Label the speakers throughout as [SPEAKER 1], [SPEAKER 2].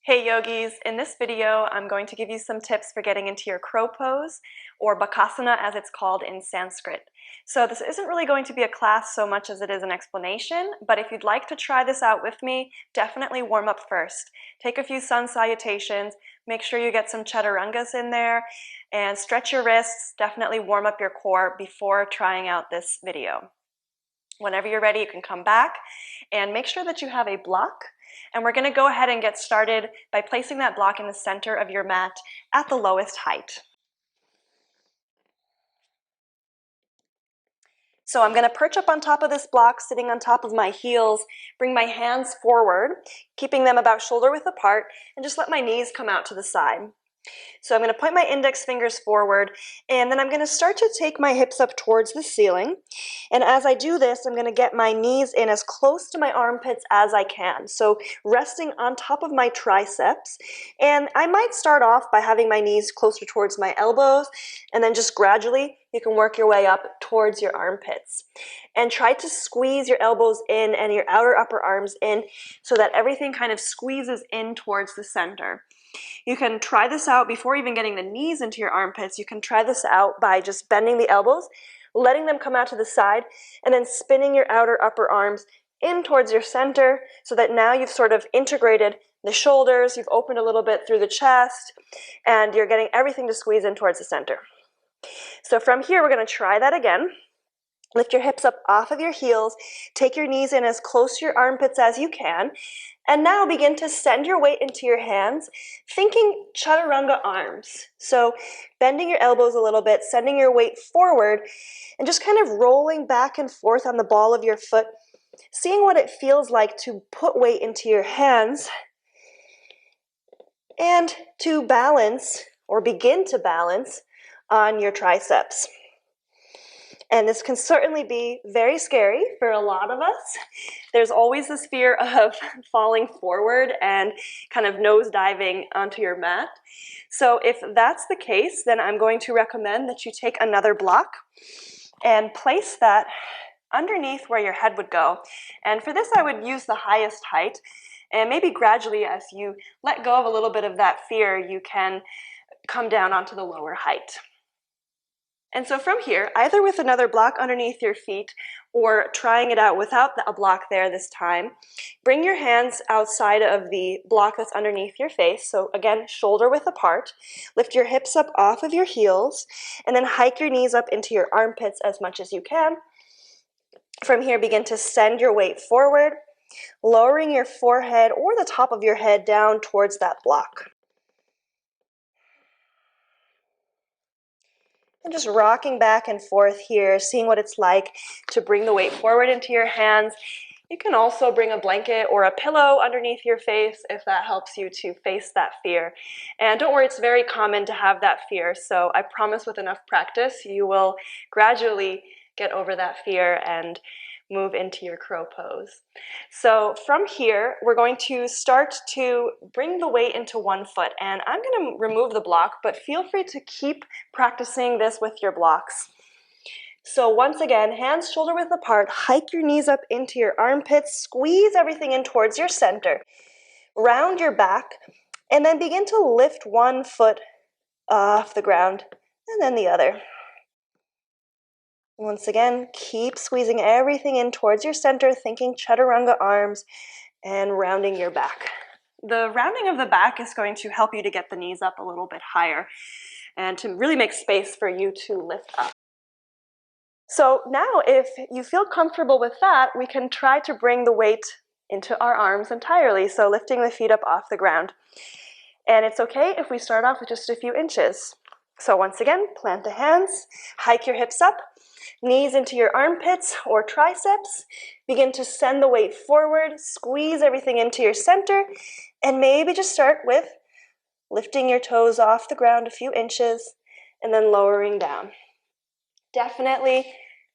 [SPEAKER 1] Hey yogis, in this video I'm going to give you some tips for getting into your crow pose, or Bakasana as it's called in Sanskrit. So this isn't really going to be a class so much as it is an explanation, but if you'd like to try this out with me, definitely warm up first. Take a few sun salutations, make sure you get some chaturangas in there, and stretch your wrists, definitely warm up your core before trying out this video. Whenever you're ready, you can come back and make sure that you have a block. And we're going to go ahead and get started by placing that block in the center of your mat at the lowest height. So I'm going to perch up on top of this block, sitting on top of my heels, bring my hands forward, keeping them about shoulder width apart, and just let my knees come out to the side. So I'm going to point my index fingers forward, and then I'm going to start to take my hips up towards the ceiling. And as I do this, I'm going to get my knees in as close to my armpits as I can. So resting on top of my triceps. And I might start off by having my knees closer towards my elbows, and then just gradually you can work your way up towards your armpits. And try to squeeze your elbows in and your outer upper arms in so that everything kind of squeezes in towards the center. You can try this out before even getting the knees into your armpits. You can try this out by just bending the elbows, letting them come out to the side, and then spinning your outer upper arms in towards your center so that now you've sort of integrated the shoulders, you've opened a little bit through the chest, and you're getting everything to squeeze in towards the center. So from here, we're going to try that again. Lift your hips up off of your heels, take your knees in as close to your armpits as you can, and now begin to send your weight into your hands, thinking chaturanga arms. So bending your elbows a little bit, sending your weight forward, and just kind of rolling back and forth on the ball of your foot, seeing what it feels like to put weight into your hands and to balance, or begin to balance, on your triceps. And this can certainly be very scary for a lot of us. There's always this fear of falling forward and kind of nose diving onto your mat. So if that's the case, then I'm going to recommend that you take another block and place that underneath where your head would go. And for this, I would use the highest height. And maybe gradually, as you let go of a little bit of that fear, you can come down onto the lower height. And so from here, either with another block underneath your feet or trying it out without a block there this time, bring your hands outside of the block that's underneath your face. So again, shoulder width apart. Lift your hips up off of your heels and then hike your knees up into your armpits as much as you can. From here, begin to send your weight forward, lowering your forehead or the top of your head down towards that block. And just rocking back and forth here, seeing what it's like to bring the weight forward into your hands. You can also bring a blanket or a pillow underneath your face if that helps you to face that fear. And don't worry, it's very common to have that fear. So I promise with enough practice, you will gradually get over that fear and move into your crow pose. So from here, we're going to start to bring the weight into one foot, and I'm going to remove the block, but feel free to keep practicing this with your blocks. So once again, hands shoulder width apart, hike your knees up into your armpits, squeeze everything in towards your center, round your back, and then begin to lift one foot off the ground, and then the other. Once again, keep squeezing everything in towards your center, thinking chaturanga arms and rounding your back. The rounding of the back is going to help you to get the knees up a little bit higher and to really make space for you to lift up. So now if you feel comfortable with that, we can try to bring the weight into our arms entirely, so lifting the feet up off the ground. And it's okay if we start off with just a few inches. So once again, plant the hands, hike your hips up, knees into your armpits or triceps. Begin to send the weight forward, squeeze everything into your center, and maybe just start with lifting your toes off the ground a few inches and then lowering down. Definitely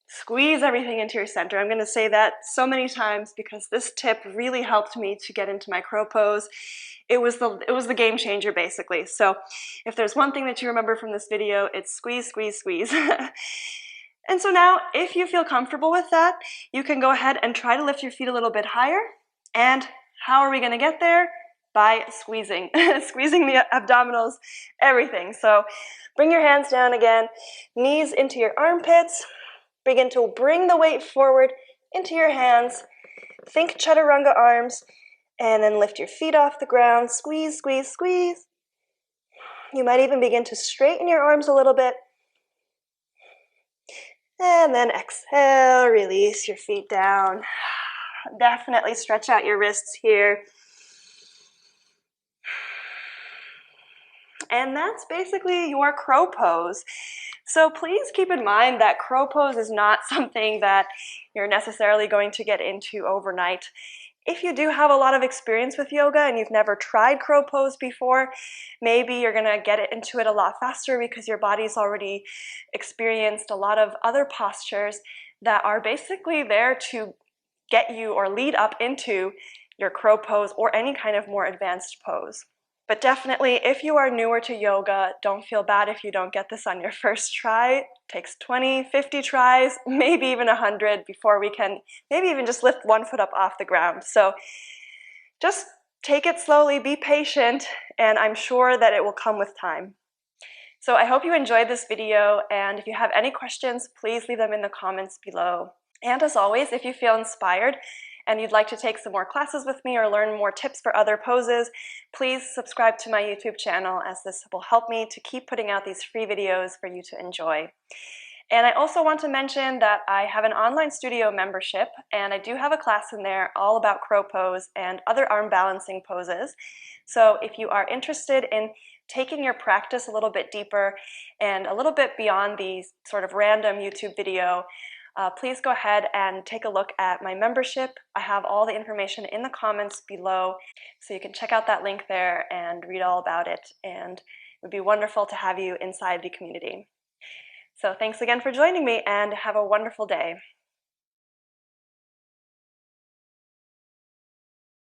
[SPEAKER 1] squeeze everything into your center. I'm going to say that so many times because this tip really helped me to get into my crow pose. It was the game changer, basically. So if there's one thing that you remember from this video, it's squeeze, squeeze, squeeze. And so now, if you feel comfortable with that, you can go ahead and try to lift your feet a little bit higher. And how are we going to get there? by squeezing, squeezing the abdominals, everything. So bring your hands down again, knees into your armpits, begin to bring the weight forward into your hands, think chaturanga arms, and then lift your feet off the ground, squeeze, squeeze, squeeze. You might even begin to straighten your arms a little bit. And then exhale, release your feet down. Definitely stretch out your wrists here. And that's basically your crow pose. So please keep in mind that crow pose is not something that you're necessarily going to get into overnight. If you do have a lot of experience with yoga and you've never tried crow pose before, maybe you're going to get into it a lot faster because your body's already experienced a lot of other postures that are basically there to get you or lead up into your crow pose or any kind of more advanced pose. But definitely, if you are newer to yoga, don't feel bad if you don't get this on your first try. It takes 20, 50 tries, maybe even 100 before we can maybe even just lift one foot up off the ground. So just take it slowly, be patient, and I'm sure that it will come with time. So I hope you enjoyed this video, and if you have any questions, please leave them in the comments below. And as always, if you feel inspired and you'd like to take some more classes with me or learn more tips for other poses, please subscribe to my YouTube channel, as this will help me to keep putting out these free videos for you to enjoy. And I also want to mention that I have an online studio membership, and I do have a class in there all about crow pose and other arm balancing poses. So if you are interested in taking your practice a little bit deeper and a little bit beyond the sort of random YouTube video, please go ahead and take a look at my membership. I have all the information in the comments below, so you can check out that link there and read all about it, and it would be wonderful to have you inside the community. So thanks again for joining me, and have a wonderful day.